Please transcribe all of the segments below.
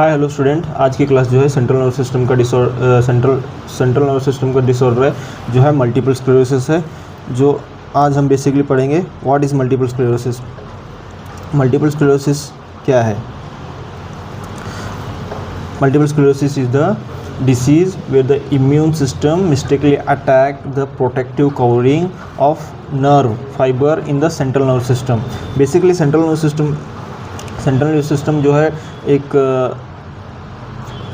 Hi hello student, आज की class जो है सेंट्रल नर्वस सिस्टम का सेंट्रल नर्वस सिस्टम का डिसऑर्डर है जो है मल्टीपल स्क्लेरोसिस है। जो आज हम बेसिकली पढ़ेंगे what is multiple sclerosis. Multiple sclerosis क्या है? Multiple sclerosis is the disease where the immune system mistakenly attack the protective covering of nerve fiber in the central nervous system. Basically central nervous system जो है एक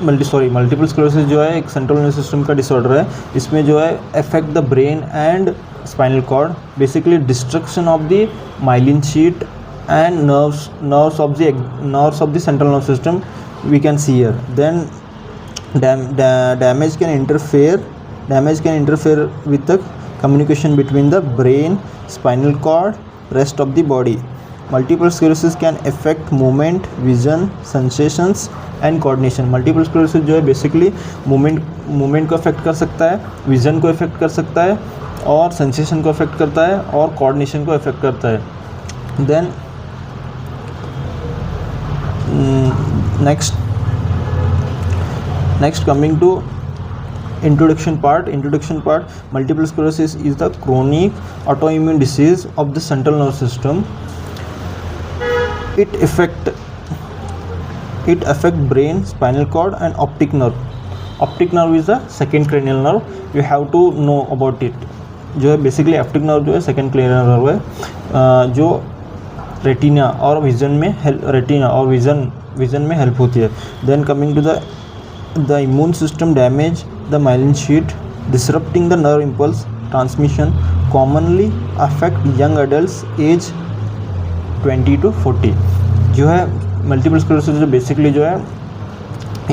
multiple sclerosis जो है एक central nervous system का disorder है। इसमें जो है affect the brain and spinal cord, basically destruction of the myelin sheath and nerves of the central nervous system we can see here. Then damage can interfere with the communication between the brain, spinal cord, rest of the body. Multiple sclerosis can affect movement, vision, sensations and coordination. Multiple sclerosis जो है basically movement को affect कर सकता है, vision को affect कर सकता है और सेंसेशन को अफेक्ट करता है और कोऑर्डिनेशन को अफेक्ट करता है। Then next coming to introduction part. Multiple sclerosis is the chronic autoimmune disease of the central nervous system. It affect brain, spinal cord and optic nerve. Optic nerve is the second cranial nerve. You have to know about it. जो है basically optic nerve जो है second cranial nerve है, जो retina और vision में help होती है। Then coming to the immune system damage the myelin sheath disrupting the nerve impulse transmission commonly affect young adults age 20 to 40। जो है मल्टीपल स्क्लेरोसिस जो बेसिकली जो है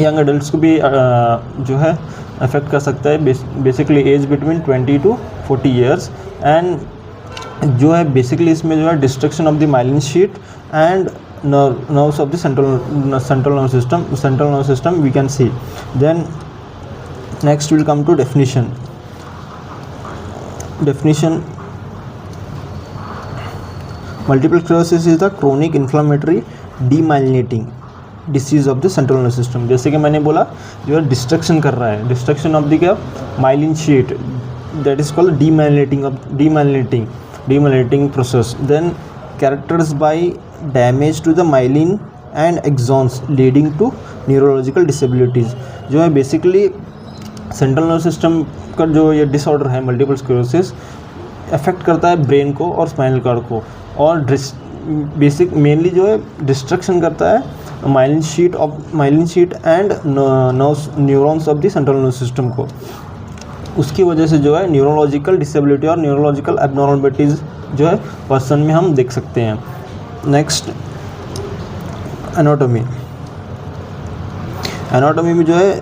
यंग एडल्ट्स को भी जो है अफेक्ट कर सकता है, basically age between 20 to 40 years. And जो है बेसिकली इसमें जो है destruction of the myelin sheath and nerves of the central nervous system we can see. Then next will come to definition. Multiple sclerosis is the chronic inflammatory demyelinating disease of the central nervous system. जैसे कि मैंने बोला जो है destruction कर रहा है, destruction of the क्या myelin sheath, that is called demyelinating process. Then characterized by damage to the myelin and axons leading to neurological disabilities। जो है बेसिकली सेंट्रल नर्वस सिस्टम का जो ये डिसऑर्डर है मल्टीपल स्क्लेरोसिस अफेक्ट करता है brain को और स्पाइनल कॉर्ड को, और मेनली जो है डिस्ट्रक्शन करता है myelin sheath and neurons of the central nervous system को। उसकी वजह से जो है न्यूरोलॉजिकल डिसेबिलिटी और न्यूरोलॉजिकल एबनॉर्मलिटीज़ जो है पर्सन में हम देख सकते हैं। नेक्स्ट एनाटॉमी में जो है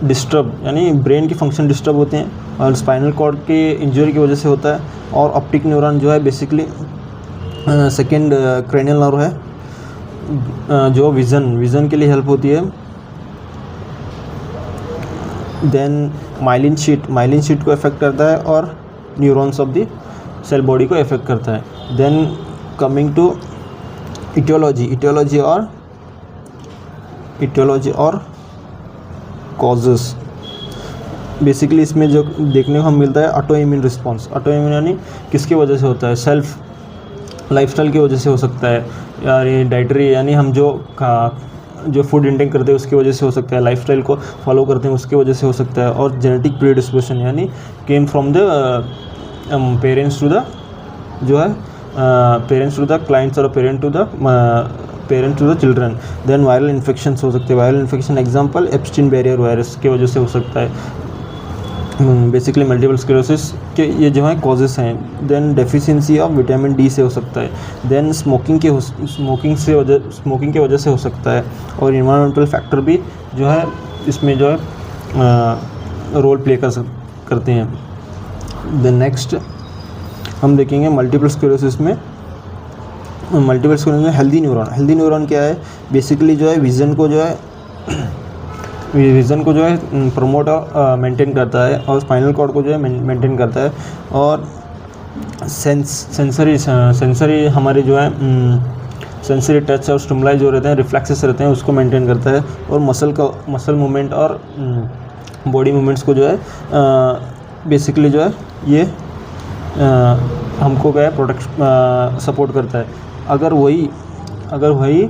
डिस्टर्ब यानी ब्रेन के फंक्शन डिस्टर्ब होते हैं और स्पाइनल कॉर्ड के इंजरी की वजह से होता है। और ऑप्टिक न्यूरॉन जो है बेसिकली सेकेंड क्रेनियल नर्व है जो विज़न के लिए हेल्प होती है। देन माइलिन शीट को अफेक्ट करता है और neurons of the cell body को अफेक्ट करता है। देन कमिंग टू इटियोलॉजी और कॉजेस। बेसिकली इसमें जो देखने को हम मिलता है ऑटोइम्यून रिस्पॉन्स। ऑटोइम्यून यानी किसकी वजह से होता है? सेल्फ लाइफस्टाइल की वजह से हो सकता है, यार ये डाइटरी यानी हम जो फूड इंटेक करते हैं उसकी वजह से हो सकता है, लाइफस्टाइल को फॉलो करते हैं उसकी वजह से हो सकता है, और जेनेटिक प्रीडिस्पोजिशन यानी came from the parents to the clients और parent to the children. Then viral infections हो सकते हैं। Viral infection example Epstein barrier virus की वजह से हो सकता है। बेसिकली मल्टीपल स्क्लेरोसिस के ये जो है कॉजेस हैं। Then deficiency of vitamin D से हो सकता है। देन स्मोकिंग की वजह से हो सकता है। और इन्वायरमेंटल फैक्टर भी जो है इसमें जो है रोल प्ले करते हैं। देन नेक्स्ट हम देखेंगे मल्टीपल स्क्लेरोसिस में हेल्दी न्यूरॉन क्या है? बेसिकली जो है विज़न को जो है प्रमोट और मेंटेन करता है, और स्पाइनल कॉर्ड को जो है मेंटेन करता है, और सेंसरी हमारे जो है सेंसरी टच और स्टिमुलाई जो रहते हैं, रिफ्लेक्सेस रहते हैं, उसको मेंटेन करता है। और मसल मूवमेंट और बॉडी मूवमेंट्स को जो है बेसिकली जो है ये हमको क्या है प्रोटेक्ट सपोर्ट करता है। अगर वही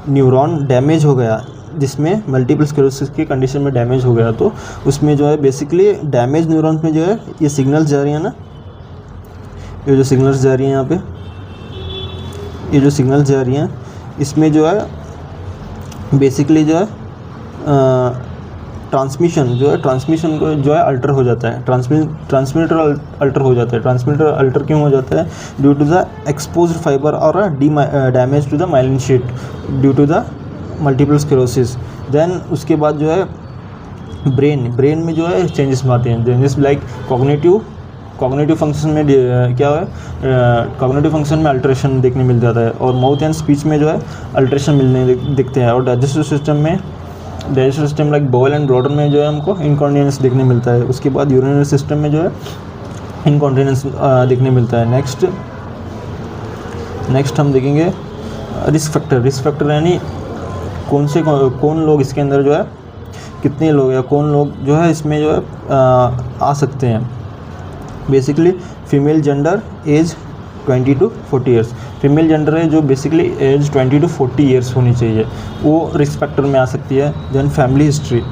न्यूरॉन डैमेज हो गया, जिसमें मल्टीपल स्क्लेरोसिस की कंडीशन में डैमेज हो गया, तो उसमें जो है बेसिकली डैमेज न्यूरॉन्स में जो है ये सिग्नल्स जा रही है ना, ये जो सिग्नल्स जा रही हैं यहाँ पे, ये जो सिग्नल्स जा रही हैं, इसमें जो है बेसिकली जो है ट्रांसमिशन को जो है अल्टर हो जाता है, ट्रांसमीटर अल्टर हो जाता है। ट्रांसमीटर अल्टर क्यों हो जाता है? Due to the exposed fibre और damage to the myelin sheath due to the multiple sclerosis. Then उसके बाद जो है ब्रेन में जो है चेंजेस आते हैं, चेंजेस लाइक कॉग्निटिव फंक्शन में क्या है, कॉग्निटिव फंक्शन में अल्ट्रेशन देखने मिल जाता है, और माउथ एंड स्पीच में जो है अल्ट्रेशन मिलने दिखते हैं। और digestive system like bowel and bladder में जो है हमको इनकॉन्टिनेंस देखने मिलता है। उसके बाद यूरिनरी सिस्टम में जो है इनकॉन्टिनेंस देखने मिलता है। नेक्स्ट हम देखेंगे रिस्क फैक्टर यानी कौन लोग इसके अंदर जो है, कितने लोग या कौन लोग जो है इसमें जो है आ सकते हैं। Basically female gender age 20 to 40 years, female gender है जो बेसिकली एज 20 to 40 ईयर्स होनी चाहिए, वो रिस्क फैक्टर में आ सकती है। Then family history,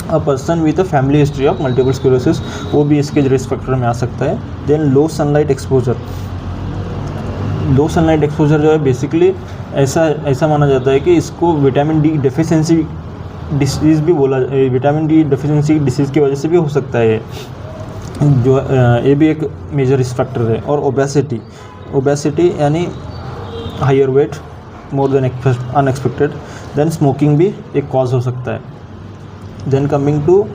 a person with a family history of multiple sclerosis, वो भी इसके रिस्क फैक्टर में आ सकता है। देन लो सनलाइट एक्सपोजर जो है बेसिकली ऐसा माना जाता है कि इसको विटामिन डी डेफिशिएंसी डिसीज़ भी बोला, विटामिन डी डेफिशिएंसी डिसीज़ की वजह से भी हो सकता है जो ये भी एक मेजर रिस्क फैक्टर है। और ओबेसिटी यानी higher weight more than unexpected. Then smoking भी एक कॉज हो सकता है। देन कमिंग टू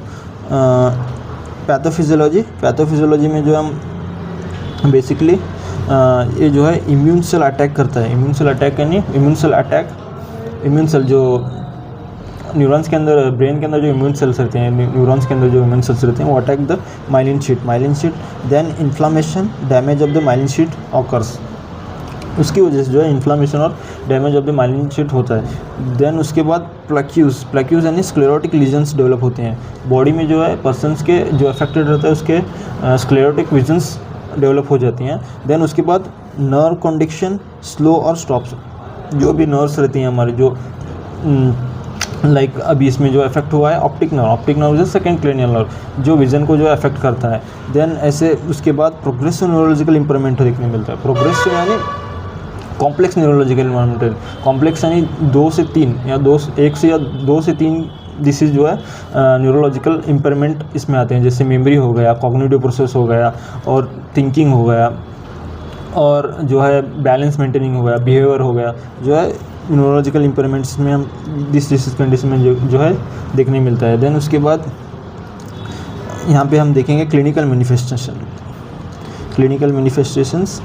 पैथोफिजियोलॉजी में जो हम बेसिकली ये जो है इम्यून सेल अटैक करता है। इम्यून सेल जो न्यूरॉन्स के अंदर, ब्रेन के अंदर जो इम्यून सेल्स रहते हैं, न्यूरॉन्स के अंदर जो इम्यून सेल्स रहते हैं, वो attack the myelin sheath. Then inflammation, damage of the myelin sheath occurs, उसकी वजह से जो है इन्फ्लामेशन और damage of the myelin sheath होता है। देन उसके बाद प्लेक्यूज यानी स्क्लेरोटिक लीजन्स डेवलप होते हैं। बॉडी में जो है पर्सनस के जो अफेक्टेड रहता है उसके स्क्लेरोटिक लीजन्स डेवलप हो जाती हैं। देन उसके बाद नर्व कंडक्शन स्लो और स्टॉप्स, जो भी नर्व्स रहती हैं हमारे जो लाइक अभी इसमें जो इफेक्ट हुआ है optic nerve is second cranial nerve, जो विजन को जो अफेक्ट करता है। देन ऐसे उसके बाद प्रोग्रेसिव न्यूरोलॉजिकल इंप्रूवमेंट देखने मिलता है। प्रोग्रेसिव यानी कॉम्प्लेक्स न्यूरोलॉजिकल इंप्रूवमेंट, कॉम्प्लेक्स यानी 2 से 3 या 2 से 3 डिसीज़ जो है न्यूरोलॉजिकल इम्पेयरमेंट इसमें आते हैं, जैसे मेमोरी हो गया, कॉग्निटिव प्रोसेस हो गया, और थिंकिंग हो गया, और जो है बैलेंस मेंटेनिंग हो गया, बिहेवियर हो गया, जो है न्यूरोलॉजिकल इम्पेयरमेंट्स में हम दिस डिसीज कंडीशन में जो है देखने मिलता है। देन उसके बाद यहाँ पे हम देखेंगे क्लिनिकल मैनिफेस्टेशंस।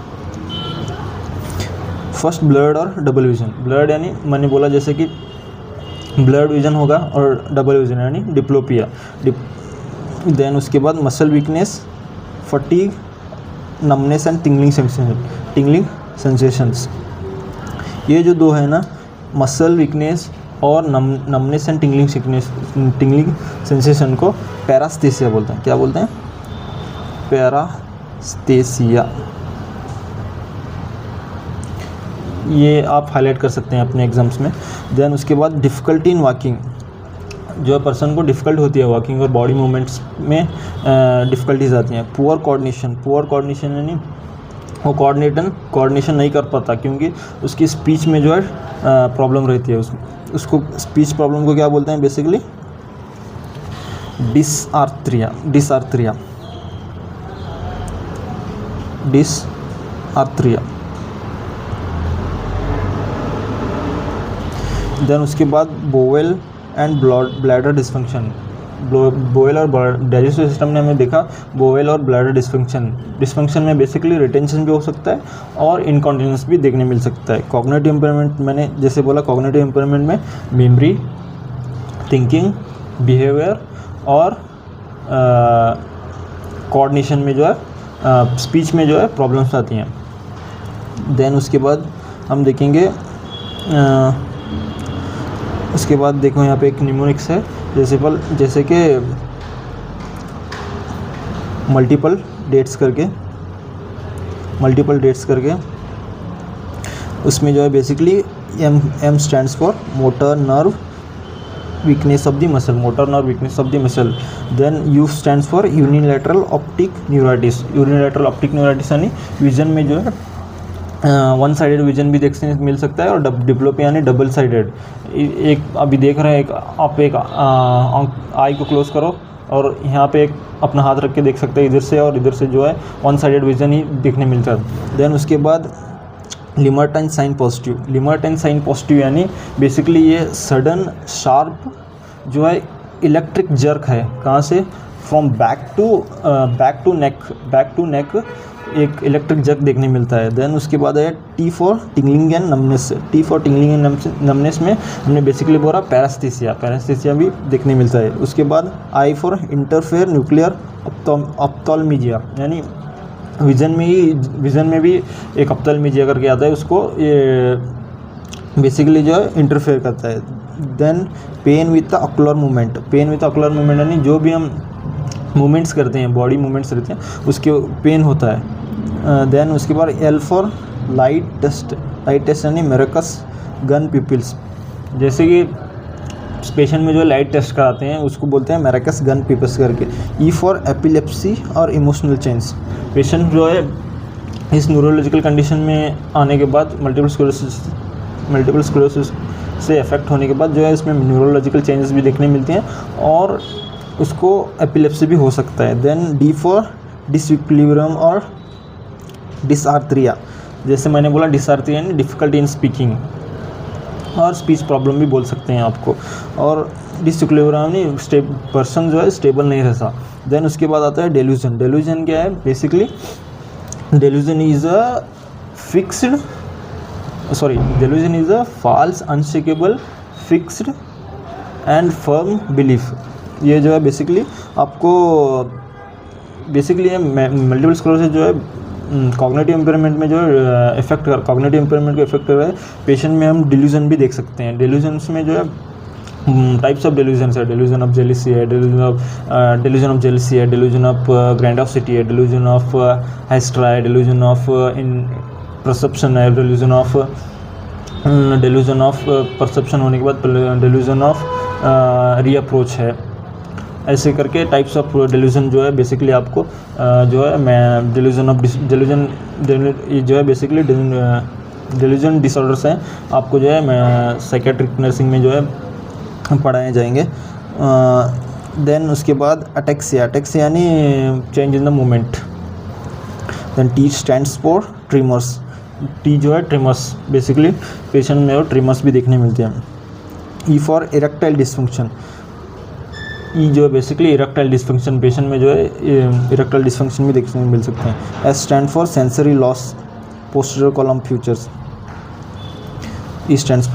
फर्स्ट ब्लड और डबल विजन। ब्लड यानी मैंने बोला जैसे कि ब्लड विजन होगा, और डबल विजन यानी डिप्लोपिया। देन उसके बाद muscle weakness, fatigue, numbness and tingling sensations. ये जो दो है ना, मसल वीकनेस और नमनेस एंड टिंगलिंग सेंसेशन को पैरास्थेसिया बोलते हैं। क्या बोलते हैं? पैरास्थेसिया। ये आप हाईलाइट कर सकते हैं अपने एग्जाम्स में। देन उसके बाद डिफ़िकल्टी इन वॉकिंग, जो पर्सन को डिफ़िकल्ट होती है वॉकिंग और बॉडी मूवमेंट्स में डिफ़िकल्टीज आती हैं। पुअर कोऑर्डिनेशन यानी वो कोऑर्डिनेशन नहीं कर पाता, क्योंकि उसकी स्पीच में जो है प्रॉब्लम रहती है। उसको स्पीच प्रॉब्लम को क्या बोलते हैं? Basically dysarthria. देन उसके बाद bowel and bladder dysfunction. Bowel और डाइजेस्टिव सिस्टम ने हमें देखा बोवेल और ब्लैडर डिस्फंक्शन में बेसिकली रिटेंशन भी हो सकता है और इनकॉन्टिनेंस भी देखने मिल सकता है। कॉग्निटिव इम्पेयरमेंट, मैंने जैसे बोला कॉग्निटिव इम्पेयरमेंट में मेमोरी, थिंकिंग, बिहेवियर और कोऑर्डिनेशन में जो है स्पीच में जो है प्रॉब्लम्स आती हैं। देन उसके बाद हम देखेंगे। उसके बाद देखो यहाँ पे एक निमोनिक्स है, जैसे कि मल्टीपल डेट्स करके उसमें जो है basically M stands for motor nerve weakness of the muscle, then U stands for unilateral optic neuritis यानी विजन में जो है वन साइडेड विजन भी देखने मिल सकता है, और डिप्लोपी यानी डबल साइडेड। एक अभी देख रहे हैं, आप एक आई को क्लोज करो और यहाँ पे एक अपना हाथ रख के देख सकते हैं इधर से, और इधर से जो है वन साइडेड विजन ही देखने मिलता है। देन उसके बाद लिमर्टाइन साइन पॉजिटिव यानी बेसिकली ये सडन शार्प जो है इलेक्ट्रिक जर्क है, कहाँ से, फ्रॉम बैक टू नेक एक इलेक्ट्रिक जर्क देखने मिलता है। देन उसके बाद है T for tingling and numbness में हमने बेसिकली बोला पैरास्थीसिया भी देखने मिलता है। उसके बाद आई फॉर इंटरफेयर न्यूक्लियर ऑप्थाल्मीजिया यानी विज़न में भी एक ऑप्थाल्मीजिया करके आता है, उसको ये बेसिकली जो है इंटरफेयर करता है। Then pain with the ocular movement यानी जो भी हम मूवमेंट्स करते हैं, बॉडी मूवमेंट्स रहते हैं, उसके पेन होता है। देन उसके बाद एल फॉर लाइट टेस्ट यानी मेरेकस गन पिपल्स, जैसे कि पेशेंट में जो लाइट टेस्ट कराते हैं उसको बोलते हैं मेरेकस गन पिपल्स करके। ई फॉर एपिलेप्सी और इमोशनल चेंज, पेशेंट जो है इस न्यूरोलॉजिकल कंडीशन में आने के बाद मल्टीपल स्क्लेरोसिस से अफेक्ट होने के बाद जो है इसमें न्यूरोलॉजिकल चेंजेस भी देखने मिलते हैं, और उसको एपिलेप्सी भी हो सकता है। देन डी फॉर डिसइक्विलिब्रियम और डिसआर्थरिया, जैसे मैंने बोला डिसआर्थरिया यानी डिफ़िकल्टी इन स्पीकिंग और स्पीच प्रॉब्लम भी बोल सकते हैं आपको, और डिसइक्विलिब्रियम यानी पर्सन जो है स्टेबल नहीं रहता। देन उसके बाद आता है डेल्यूजन क्या है, basically delusion is a false unshakeable fixed and firm belief. ये जो है बेसिकली ये मल्टीपल स्क्लेरोसिस जो है कॉग्निटिव इम्पेयरमेंट में जो कॉग्निटिव इम्पेयरमेंट को इफेक्ट कर रहा है पेशेंट में, हम डिल्यूजन भी देख सकते हैं। डिल्यूजन्स में जो है टाइप्स ऑफ डिल्यूजन्स है, डिल्यूजन ऑफ जेलिसी है, डिल्यूजन ऑफ ग्रैंडोसिटी है, डिल्यूजन ऑफ हेस्ट्रा है, डिल्यूजन ऑफ इन परसेप्शन है, डिल्यूजन ऑफ परसेप्शन होने के बाद डिल्यूजन ऑफ रीअप्रोच है। ऐसे करके टाइप्स ऑफ डिल्यूजन जो है बेसिकली आपको जो है मैं डिल्यूजन डिसऑर्डर्स हैं, आपको जो है मैं साइकेट्रिक नर्सिंग में जो है पढ़ाए जाएंगे। देन उसके बाद अटेक्सिया यानी change in the movement. Then T stands for tremors, T जो है ट्रिमर्स, बेसिकली पेशेंट में ट्रिमर्स भी देखने मिलते हैं। E for erectile dysfunction, E जो है बेसिकली इरेक्टाइल डिसफंक्शन, पेशेंट में जो है इरेक्टाइल डिसफंक्शन भी देखने मिल सकते हैं। S stand for sensory loss posterior column features, E stands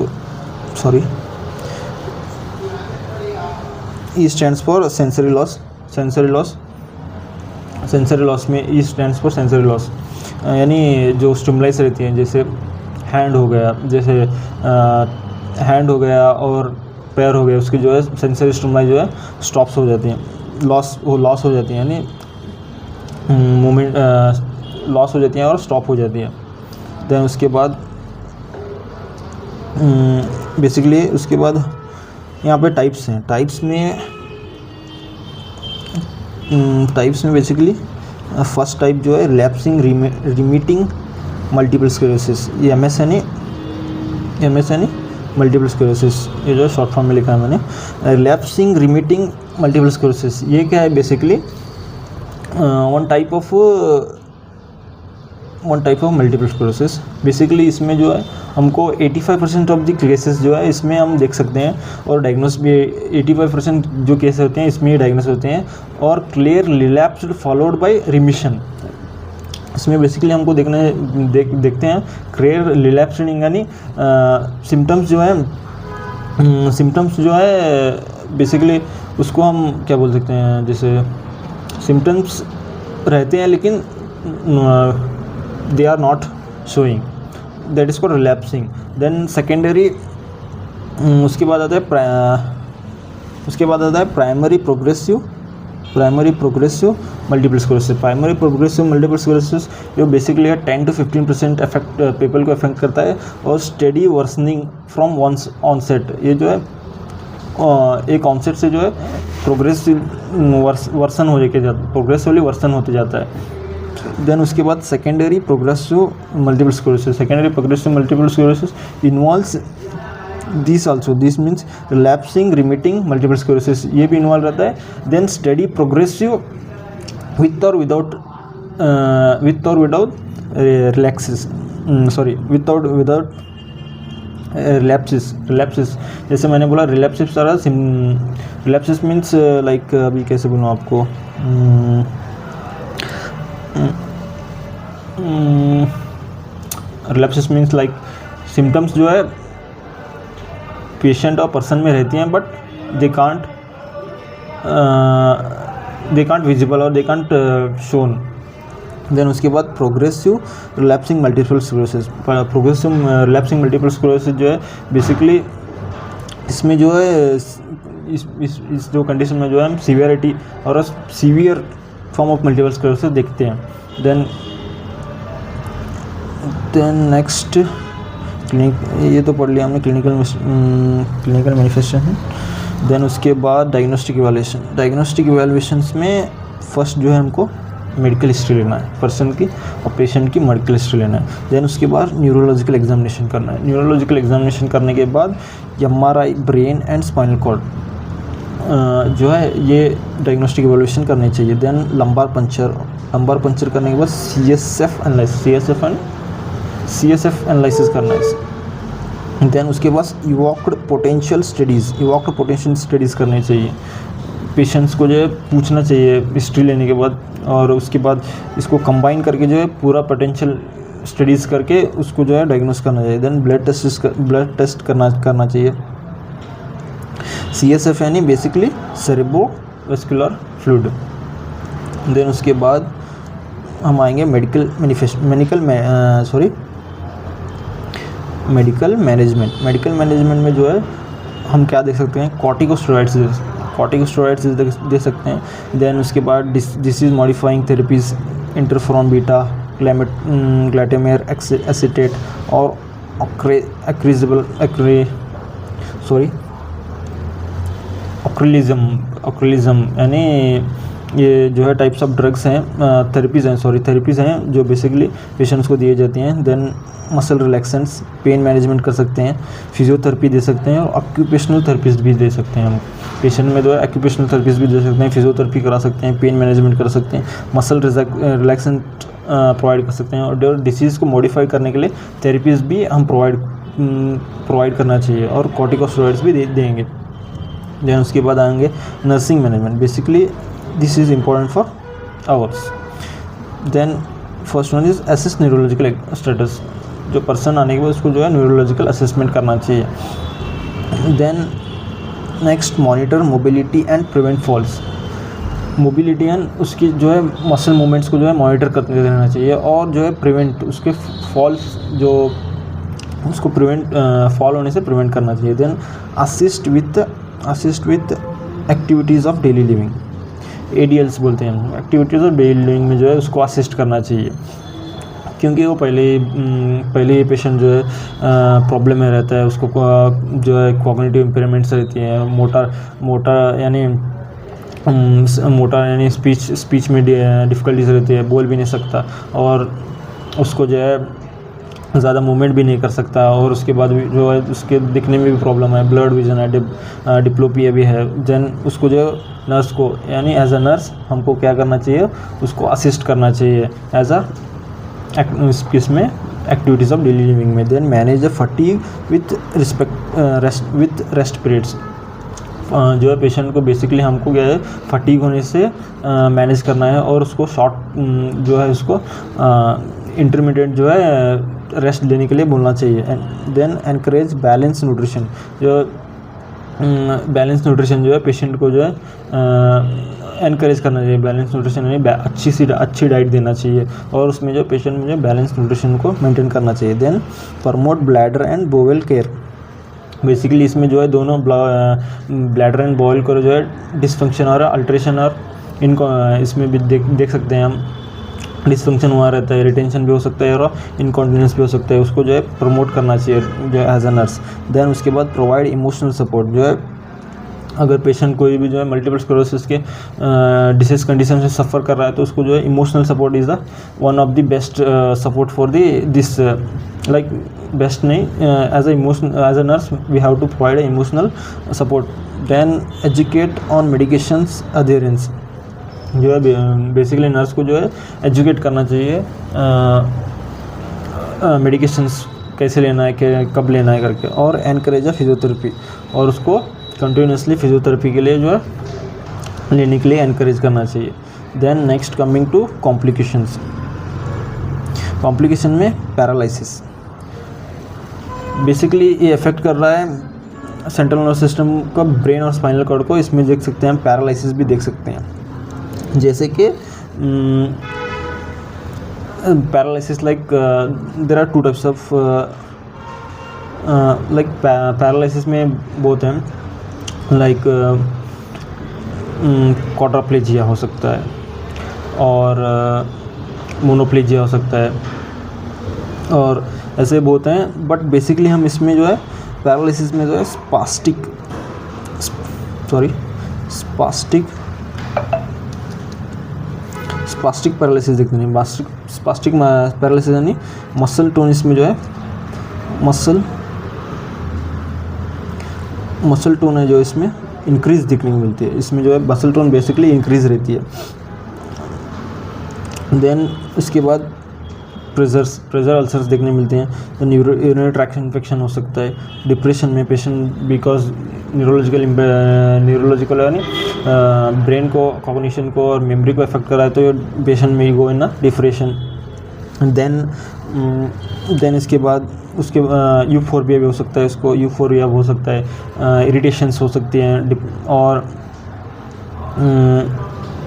for sensory loss में E stands for sensory loss यानी जो स्टिमुलाइज रहती हैं, जैसे हैंड हो गया और पैर हो गया, उसकी जो है सेंसरी स्टिमुलाई जो है स्टॉप्स हो जाती हैं, लॉस हो जाती हैं, यानी मूवमेंट लॉस हो जाती हैं और स्टॉप हो जाती हैं। देन उसके बाद बेसिकली उसके बाद यहाँ पे टाइप्स हैं, टाइप्स में बेसिकली फर्स्ट टाइप जो है रिलैप्सिंग रिमिटिंग मल्टीपल स्क्लेरोसिस, ये एमएस यानी मल्टीपल स्क्लेरोसिस, ये जो शॉर्ट फॉर्म में लिखा है मैंने। रिलैप्सिंग रिमिटिंग मल्टीपल स्क्लेरोसिस ये क्या है, basically one type of multiple sclerosis. Basically इसमें जो है हमको 85% ऑफ द केसेस जो है इसमें हम देख सकते हैं, और डायग्नोस भी 85% जो केस होते हैं इसमें ही डायग्नोस होते हैं, और क्लियर रिलैप्स्ड फॉलोड बाय रिमिशन। इसमें बेसिकली हमको देखते हैं क्लियर रिलैप्स्ड यानी सिम्टम्स जो है बेसिकली उसको हम क्या बोल सकते हैं, जैसे सिम्टम्स रहते हैं लेकिन they are not showing, that is called relapsing. Then secondary, उसके बाद आता है primary progressive multiple sclerosis. Primary progressive multiple sclerosis जो बेसिकली है 10 to 15% इफेक्ट पीपल को अफेक्ट करता है, और study worsening from once onset. ये जो है एक ऑनसेट से जो है प्रोग्रेसिव वर्सन हो जाके प्रोग्रेसिवली वर्सन होते जाता है। देन उसके बाद secondary progressive multiple sclerosis involves this also, this means relapsing remitting multiple sclerosis, ये भी इन्वॉल्व रहता है। देन स्टडी प्रोग्रेसिव विथ और विदाउट रिलैप्सिस। जैसे मैंने बोला रिलैप्सिस मीन्स लाइक, अभी कैसे बोलूँ आपको, रिलैप्सिस मीन्स लाइक सिम्टम्स जो है पेशेंट और पर्सन में रहती हैं, बट दे कांट विजिबल और दे कांट शोन। देन उसके बाद progressive relapsing multiple sclerosis. Progressive relapsing multiple sclerosis जो है बेसिकली इसमें जो है इस जो कंडीशन में जो है हम सीवियरिटी और severe form of multiple sclerosis देखते हैं। देन नेक्स्ट ये तो पढ़ लिया हमने क्लिनिकल मैनिफेस्टेशन। देन उसके बाद डायग्नोस्टिक इवैल्यूएशंस में फर्स्ट जो है हमको मेडिकल हिस्ट्री लेना है पर्सन की और पेशेंट की मेडिकल हिस्ट्री लेना है। देन उसके बाद न्यूरोलॉजिकल एग्जामिनेशन करना है। न्यूरोलॉजिकल एग्जामिनेशन करने के बाद MRI brain and spinal cord जो है ये डायग्नोस्टिक इवैल्यूएशन करनी चाहिए। देन लंबार पंचर करने के बाद CSF एनालिसिस करना है। देन उसके बाद इवॉक्ड पोटेंशियल स्टडीज़ करनी चाहिए। पेशेंट्स को जो है पूछना चाहिए हिस्ट्री लेने के बाद, और उसके बाद इसको कंबाइन करके जो है पूरा पोटेंशियल स्टडीज़ करके उसको जो है डायग्नोस करना चाहिए। देन ब्लड टेस्ट करना चाहिए। CSF यानी बेसिकली सेरेब्रोवास्कुलर फ्लूइड। देन उसके बाद हम आएंगे मेडिकल मैनेजमेंट में जो है हम क्या देख सकते हैं, कॉर्टिकोस्टेरॉइड्स दे सकते हैं। देन उसके बाद disease modifying therapies, interferon beta, glutamate acetate और ऑक्रेलिज्म यानी ये जो है टाइप्स ऑफ ड्रग्स हैं, थेरेपीज़ हैं जो बेसिकली पेशेंट्स को दिए जाती हैं। Then muscle relaxants, pain management कर सकते हैं, फिजियोथेरेपी दे सकते हैं और ऑक्यूपेशनल थेरेपीज भी दे सकते हैं। हम पेशेंट में जो है ऑक्यूपेशनल थेरेपीज भी दे सकते हैं, फिजियोथेरेपी करा सकते हैं, पेन मैनेजमेंट कर सकते हैं, मसल रिलैक्सेंट प्रोवाइड कर सकते हैं, और डिसीज़ को मॉडिफाई करने के लिए थेरेपीज भी हम प्रोवाइड करना चाहिए, और कॉर्टिकोस्टेरॉइड्स भी देंगे। देन उसके बाद आएंगे nursing management. Basically this is important for ours. Then first one is assess neurological status. जो पर्सन आने के बाद उसको जो है न्यूरोलॉजिकल असेसमेंट करना चाहिए। Then next monitor mobility and prevent falls. Mobility and उसकी जो है मसल मूवमेंट्स को जो है मॉनिटर करते रहना चाहिए, और जो है प्रिवेंट उसके फॉल्स जो उसको फॉल होने से प्रिवेंट करना चाहिए। Then assist with activities of daily living, ADLs बोलते हैं हम, एक्टिविटीज़ ऑफ डेली लिविंग में जो है उसको असिस्ट करना चाहिए, क्योंकि वो पहले ही पेशेंट जो है प्रॉब्लम में रहता है, उसको जो है कॉग्निटिव इम्पेयरमेंट्स रहती हैं, मोटा यानी स्पीच में डिफ़िकल्टीज रहती है, बोल भी नहीं सकता, और उसको जो है ज़्यादा मूवमेंट भी नहीं कर सकता, और उसके बाद भी जो है उसके दिखने में भी प्रॉब्लम है, ब्लड विजन है, डिप्लोपिया भी है। देन उसको जो नर्स को यानी एज अ नर्स हमको क्या करना चाहिए, उसको असिस्ट करना चाहिए एज अ इसमें एक्टिविटीज़ ऑफ डेली लिविंग में। Then manage the fatigue with rest periods. जो है पेशेंट को बेसिकली हमको क्या है फटीग होने से मैनेज करना है, और उसको शॉर्ट जो है उसको इंटरमीडिएट जो है रेस्ट लेने के लिए बोलना चाहिए। Then encourage balance nutrition. जो बैलेंस न्यूट्रिशन जो है पेशेंट को जो है एनकरेज करना चाहिए। बैलेंस न्यूट्रिशन यानी अच्छी डाइट देना चाहिए और उसमें जो पेशेंट में जो बैलेंस न्यूट्रिशन को मेंटेन करना चाहिए। Then promote bladder and bowel care. Basically इसमें जो है दोनों ब्लैडर एंड बोवेल को जो है डिसफंक्शन और अल्ट्रेशन और इनको इसमें भी देख सकते हैं हम। डिसफंक्शन हुआ रहता है, रिटेंशन भी हो सकता है और इनकॉन्टिनेंस भी हो सकता है, उसको जो है प्रमोट करना चाहिए जो है एज अ नर्स। देन उसके बाद प्रोवाइड इमोशनल सपोर्ट। जो है अगर पेशेंट कोई भी जो है मल्टीपल स्क्लेरोसिस के डिसीज कंडीशन से सफ़र कर रहा है तो उसको जो है emotional support is the one of the best support for this like best नहीं, as a nurse we have to provide emotional support. Then educate on medications adherence. जो है बेसिकली नर्स को जो है एजुकेट करना चाहिए मेडिकेशंस कैसे लेना है, कब लेना है करके। और एनकरेज फिजियोथेरेपी, और उसको कंटिन्यूसली फिजियोथेरेपी के लिए जो है लेने के लिए एनकरेज करना चाहिए। Then next coming to complications. Complication में पैरालिसिस। बेसिकली ये अफेक्ट कर रहा है सेंट्रल नर्वस सिस्टम का, ब्रेन और स्पाइनल कॉर्ड को। इसमें देख सकते हैं पैरालिसिस भी देख सकते हैं, जैसे कि paralysis like there are two types of like paralysis में बहुत हैं, लाइक क्वाड्राप्लेजिया हो सकता है और मोनोप्लेजिया हो सकता है और ऐसे बहुत हैं। बट बेसिकली हम इसमें जो है पैरालिसिस में जो है स्पास्टिक पैरालिसिस देखते हैं। स्पास्टिक पैरालिसिस यानी मसल टोन, इसमें जो है मसल टोन है जो इसमें इंक्रीज देखने को मिलती है। इसमें जो है मसल टोन बेसिकली इंक्रीज रहती है। देन उसके बाद प्रेशर अल्सर्स देखने मिलते हैं। तो यूरिनरी ट्रैक्ट इन्फेक्शन हो सकता है। डिप्रेशन में पेशेंट बिकॉज न्यूरोलॉजिकल यानी ब्रेन को, कॉग्निशन को और मेमोरी को अफेक्ट कर रहा है तो पेशेंट में गो इन ना डिप्रेशन। देन इसके बाद उसके यूफोरिया भी हो सकता है, उसको यूफोरिया हो सकता है, इरिटेशंस हो सकती हैं और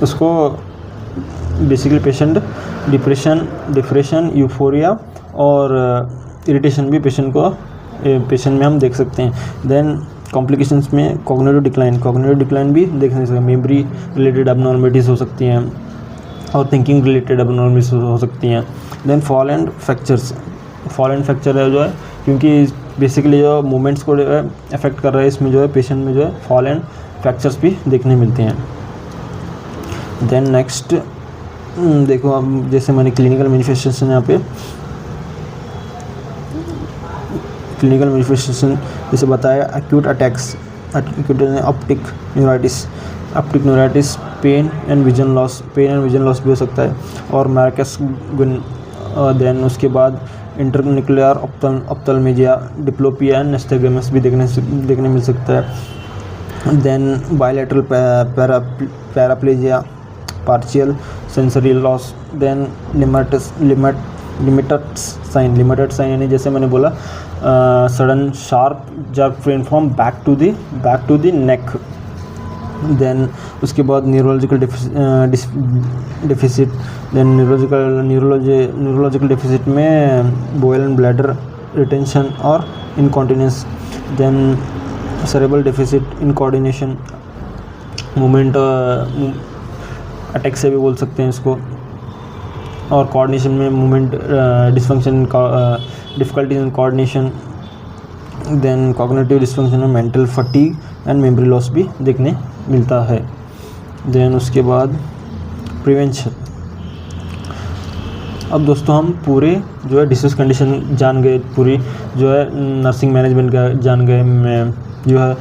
उसको बेसिकली पेशेंट डिप्रेशन, यूफोरिया और इरिटेशन भी पेशेंट में हम देख सकते हैं। देन कॉम्प्लिकेशंस में कॉग्निटिव डिक्लाइन भी देख सकते हैं। मेमोरी रिलेटेड एबनॉर्मलिटीज़ हो सकती हैं और थिंकिंग रिलेटेड एबनॉर्मलिटीज़ हो सकती हैं। देन फॉल एंड फ्रैक्चर है जो है, क्योंकि बेसिकली जो मूवमेंट्स को अफेक्ट कर रहा है, इसमें जो है पेशेंट में जो है फॉल एंड फ्रैक्चर्स भी देखने मिलते हैं। देन नेक्स्ट देखो, अब जैसे मैंने क्लिनिकल मैनिफेस्टेशन यहाँ पे क्लिनिकल मैनिफेस्टेशन जैसे बताया, acute attacks, optic neuritis, pain and vision loss भी हो सकता है और मैरकस गुन। देन उसके बाद internuclear ophthalmoplegia, diplopia and nystagmus भी देखने मिल सकता है। Then bilateral paraplegia, partial sensory loss. Then limited sign यानी जैसे मैंने बोला sudden sharp jerk pain from back to the neck. Then उसके बाद neurological deficit. Then neurological deficit में बोवेल एंड ब्लैडर रिटेंशन और incontinence. Then cerebral deficit in coordination, movement attack से भी बोल सकते हैं इसको, और कोऑर्डिनेशन में movement dysfunction, difficulties in coordination. Then cognitive dysfunction में mental fatigue and memory loss भी देखने मिलता है। देन उसके बाद प्रिवेंशन। अब दोस्तों हम पूरे जो है डिसीज कंडीशन जान गए, पूरी जो है नर्सिंग मैनेजमेंट का जान गए, जो है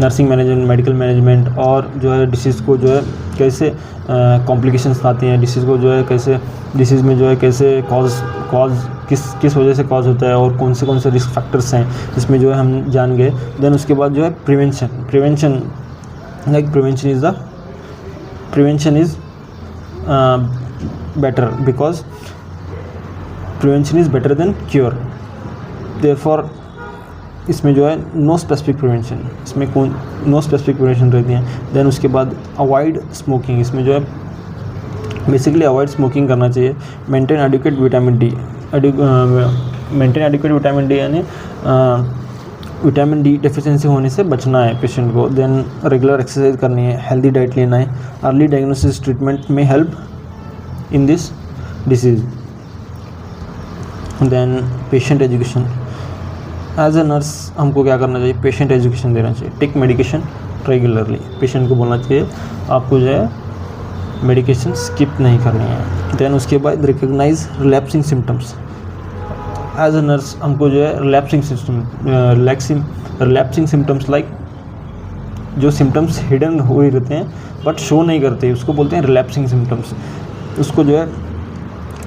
नर्सिंग मैनेजमेंट, मेडिकल मैनेजमेंट और जो है डिसीज़ को जो है कैसे कॉम्प्लिकेशंस आती हैं, डिसीज़ को जो है कैसे डिसीज़ में जो है कैसे कॉज किस वजह से कॉज होता है और कौन से रिस्क फैक्टर्स हैं, इसमें जो है हम जान गए। देन उसके बाद जो है prevention like prevention is better because prevention is better than cure. Therefore इसमें जो है नो स्पेसिफिक प्रिवेंशन, इसमें कौन नो स्पेसिफिक प्रिवेंशन रहती है। देन उसके बाद अवॉइड स्मोकिंग, इसमें जो है बेसिकली अवॉइड स्मोकिंग करना चाहिए। Maintain adequate vitamin D, maintain adequate vitamin D यानी विटामिन डी डेफिशिएंसी होने से बचना है पेशेंट को। देन रेगुलर एक्सरसाइज करनी है, हेल्दी डाइट लेना है। अर्ली डायग्नोसिस ट्रीटमेंट में help in this disease. Then patient education, as a nurse हमको क्या करना चाहिए, पेशेंट एजुकेशन देना चाहिए। टेक मेडिकेशन रेगुलरली, पेशेंट को बोलना चाहिए आपको जो है मेडिकेशन स्किप नहीं करनी है। देन उसके बाद recognise relapsing symptoms, as a nurse हमको जो है रिलैप्सिंग सिम्टम्स लाइक जो सिम्टम्स हिडन हुए रहते हैं बट शो नहीं करते, उसको बोलते हैं रिलैप्सिंग सिम्टम्स, उसको जो है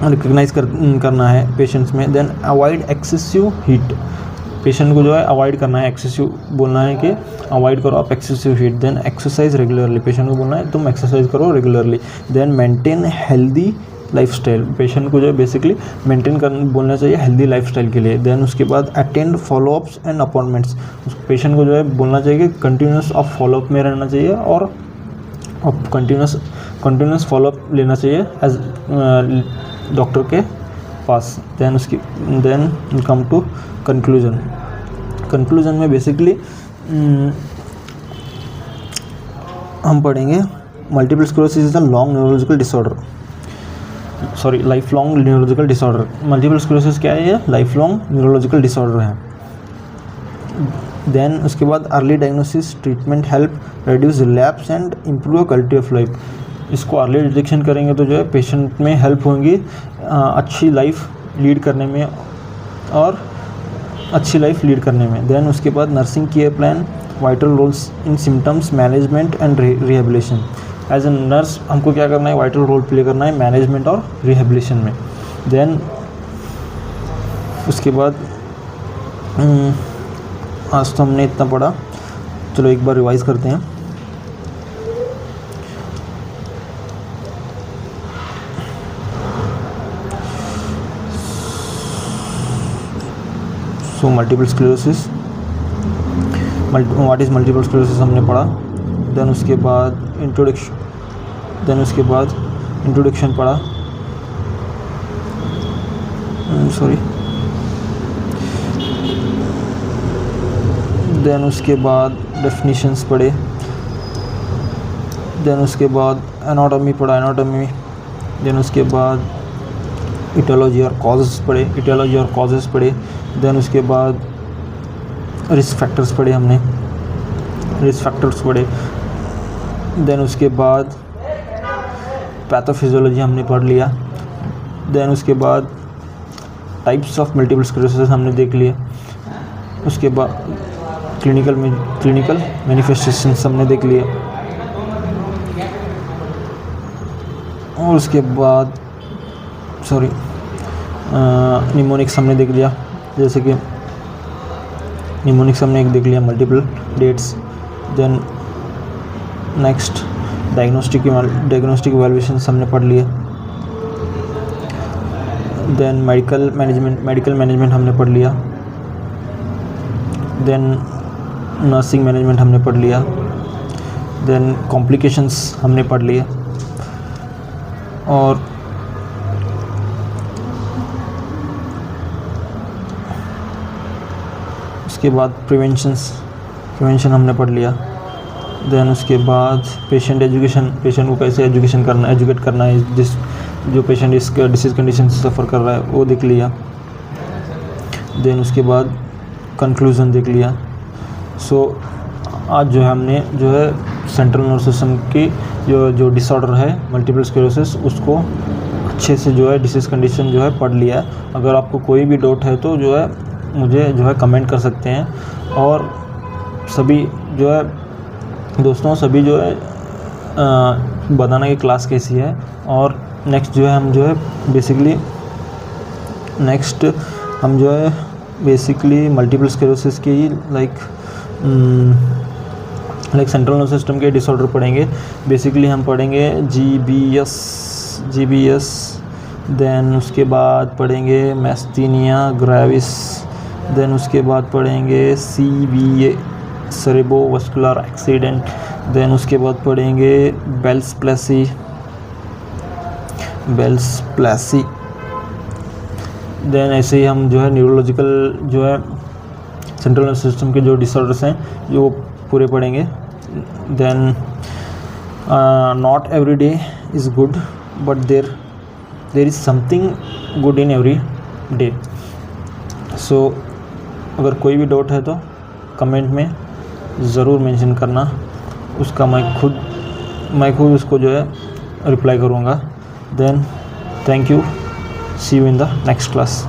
रिकग्नाइज करना है पेशेंट्स में। Then avoid excessive heat, patient को जो है अवॉइड करना है, एक्सेसिव बोलना है कि अवॉइड करो आप excessive heat. Then exercise regularly, patient को बोलना है तुम एक्सरसाइज करो regularly. Then maintain healthy lifestyle, patient को जो है बेसिकली मेंटेन कर बोलना चाहिए हेल्दी लाइफस्टाइल के लिए। देन उसके बाद attend follow-ups and appointments, patient को जो है बोलना चाहिए कि कंटिन्यूस आप फॉलोअप में रहना चाहिए और कंटिन्यूस फॉलोअप लेना चाहिए एज डॉक्टर के पास। देन कम टू कंक्लूजन में बेसिकली हम पढ़ेंगे multiple sclerosis is a long neurological disorder, sorry life long neurological disorder. Multiple sclerosis क्या है, ये लाइफ लॉन्ग न्यूरोलॉजिकल डिसऑर्डर है। देन उसके बाद early diagnosis treatment help reduce relapse and improve quality of life, इसको early detection करेंगे तो जो है पेशेंट में हेल्प होंगी अच्छी लाइफ लीड करने में और अच्छी लाइफ लीड करने में। देन उसके बाद nursing care plan, vital roles in symptoms management and rehabilitation, as a nurse हमको क्या करना है, वाइटल रोल प्ले करना है मैनेजमेंट और रिहेबिलिटेशन में। देन उसके बाद आज तो हमने इतना पढ़ा, चलो एक बार रिवाइज करते हैं। So multiple sclerosis, what is multiple sclerosis हमने पढ़ा। देन उसके बाद इंट्रोडक्शन पढ़ा, देन उसके बाद डेफिनेशंस पढ़े। देन उसके बाद एनाटॉमी पढ़ा, एनाटॉमी। देन उसके बाद इटियोलॉजी और कॉजेज़ पढ़े। देन उसके बाद रिस्क फैक्टर्स पढ़े हमने, देन उसके बाद पैथोफिजियोलॉजी हमने पढ़ लिया। देन उसके बाद टाइप्स ऑफ मल्टीपल स्क्लेरोसिस हमने देख लिए। उसके बाद क्लिनिकल मैनिफेस्टेशंस हमने देख लिए। और उसके बाद निमोनिक्स हमने देख लिया, जैसे कि निमोनिक्स हमने एक देख लिया, multiple dates. Then next diagnostic evaluations हमने पढ़ लिए। देन मेडिकल मैनेजमेंट हमने पढ़ लिया। देन नर्सिंग मैनेजमेंट हमने पढ़ लिया। देन कॉम्प्लिकेशंस हमने पढ़ लिए। और उसके बाद प्रिवेंशन हमने पढ़ लिया। देन उसके बाद पेशेंट को कैसे एजुकेट करना है, जिस जो पेशेंट इस डिसीज़ कंडीशन से सफ़र कर रहा है वो देख लिया। देन उसके बाद कंक्लूज़न देख लिया। सो आज जो है हमने जो है सेंट्रल नर्वस सिस्टम की जो डिसऑर्डर है मल्टीपल स्क्लेरोसिस, उसको अच्छे से जो है डिसीज़ कंडीशन जो है पढ़ लिया। अगर आपको कोई भी डाउट है तो जो है मुझे जो है कमेंट कर सकते हैं। और सभी जो है दोस्तों सभी जो है बताना कि क्लास कैसी है। और नेक्स्ट जो है हम जो है बेसिकली मल्टीपल स्क्लेरोसिस की लाइक सेंट्रल नर्वस सिस्टम के डिसऑर्डर पढ़ेंगे। बेसिकली हम पढ़ेंगे जीबीएस। देन उसके बाद पढ़ेंगे मैस्थीनिया ग्रेविस देन उसके बाद पढ़ेंगे CVA सेरेब्रोवास्कुलर एक्सीडेंट, देन उसके बाद पढ़ेंगे बेल्स प्लेसी, देन ऐसे ही हम जो है न्यूरोलॉजिकल जो है सेंट्रल नर्वस सिस्टम के जो डिसऑर्डर्स हैं जो पूरे पढ़ेंगे। Then not every day is good but there is something good in every day. So अगर कोई भी डाउट है तो कमेंट में ज़रूर मेंशन करना, उसका मैं खुद उसको जो है रिप्लाई करूँगा। Then thank you, see you in the next class.